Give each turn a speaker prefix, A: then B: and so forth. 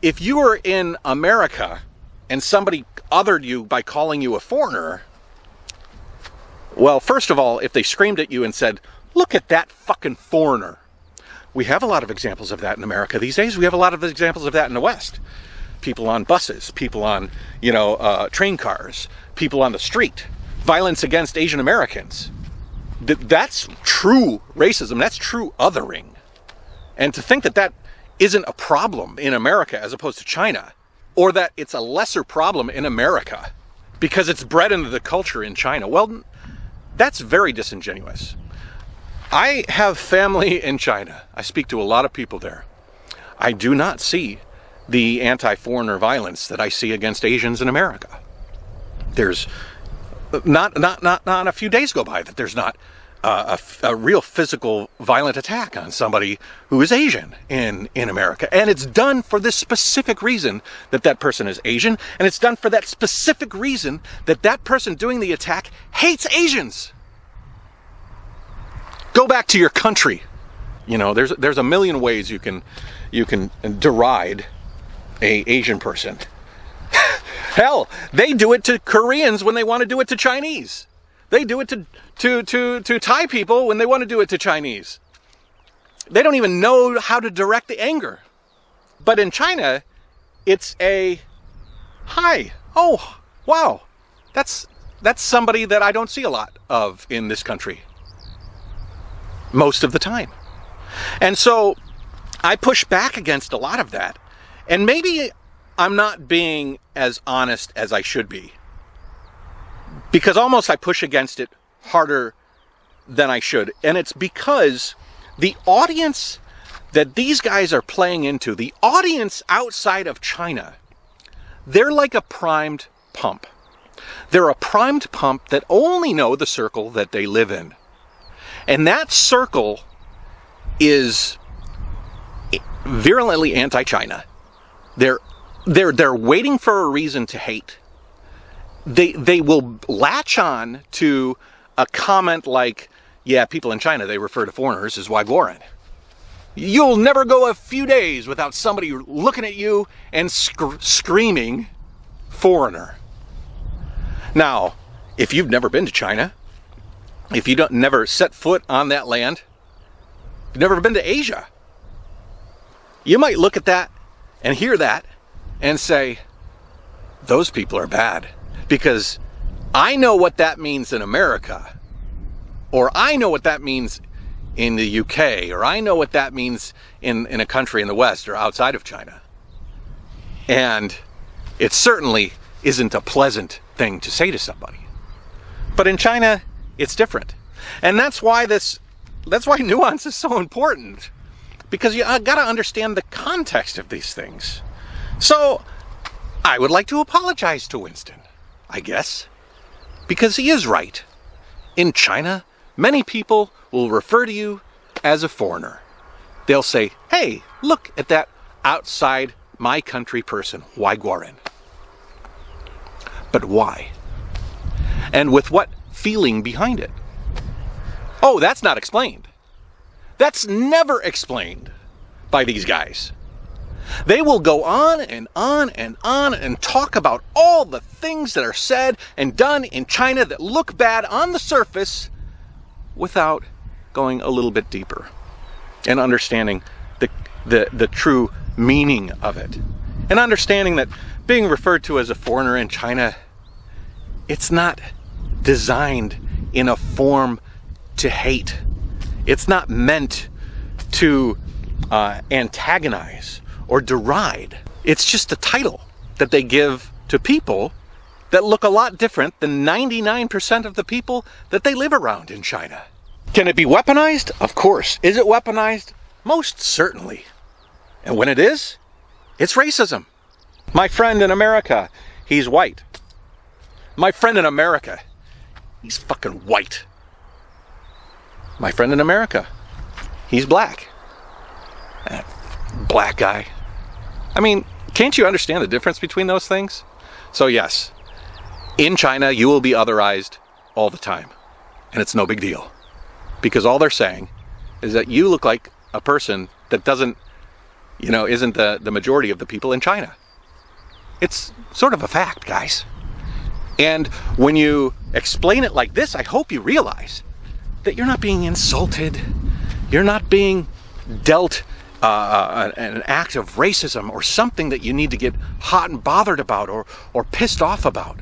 A: if you were in America and somebody othered you by calling you a foreigner, well, first of all, if they screamed at you and said, "Look at that fucking foreigner." We have a lot of examples of that in America these days. We have a lot of examples of that in the West. People on buses, people on, train cars, people on the street, violence against Asian Americans. That's true racism. That's true othering. And to think that that isn't a problem in America as opposed to China, or that it's a lesser problem in America because it's bred into the culture in China, well, that's very disingenuous. I have family in China. I speak to a lot of people there. I do not see the anti-foreigner violence that I see against Asians in America. There's not a few days go by that there's not a real physical violent attack on somebody who is Asian in America. And it's done for this specific reason that that person is Asian, and it's done for that specific reason that that person doing the attack hates Asians. Go back to your country. There's a million ways you can deride a Asian person. Hell, they do it to Koreans when they want to do it to Chinese. They do it to Thai people when they want to do it to Chinese. They don't even know how to direct the anger. But in China, it's a, "Hi, oh, wow, that's somebody that I don't see a lot of in this country most of the time." And so I push back against a lot of that. And maybe I'm not being as honest as I should be, because almost I push against it harder than I should. And it's because the audience that these guys are playing into, the audience outside of China, they're like a primed pump. They're a primed pump that only know the circle that they live in. And that circle is virulently anti-China. They're waiting for a reason to hate. They will latch on to a comment like, "Yeah, people in China, they refer to foreigners as Waiguoren." You'll never go a few days without somebody looking at you and screaming "foreigner." Now, if you've never been to China, if you never set foot on that land, you've never been to Asia, you might look at that and hear that and say, "Those people are bad," because I know what that means in America, or I know what that means in the UK, or I know what that means in a country in the West or outside of China. And it certainly isn't a pleasant thing to say to somebody. But in China, it's different. And that's why nuance is so important, because you got to understand the context of these things. So I would like to apologize to Winston, I guess, because he is right. In China, many people will refer to you as a foreigner. They'll say, "Hey, look at that outside my country person, Waiguoren." But why? And with what feeling behind it? Oh, that's not explained. That's never explained by these guys. They will go on and on and on and talk about all the things that are said and done in China that look bad on the surface without going a little bit deeper and understanding the true meaning of it. And understanding that being referred to as a foreigner in China, it's not designed in a form to hate. It's not meant to antagonize or deride. It's just a title that they give to people that look a lot different than 99% of the people that they live around in China. Can it be weaponized? Of course. Is it weaponized? Most certainly. And when it is, it's racism. My friend in America, he's white. My friend in America, he's fucking white. My friend in America, he's black. That black guy. I mean, can't you understand the difference between those things? So yes, in China, you will be otherized all the time. And it's no big deal. Because all they're saying is that you look like a person that doesn't isn't the majority of the people in China. It's sort of a fact, guys. And when you explain it like this, I hope you realize that you're not being insulted. You're not being dealt an act of racism or something that you need to get hot and bothered about or pissed off about.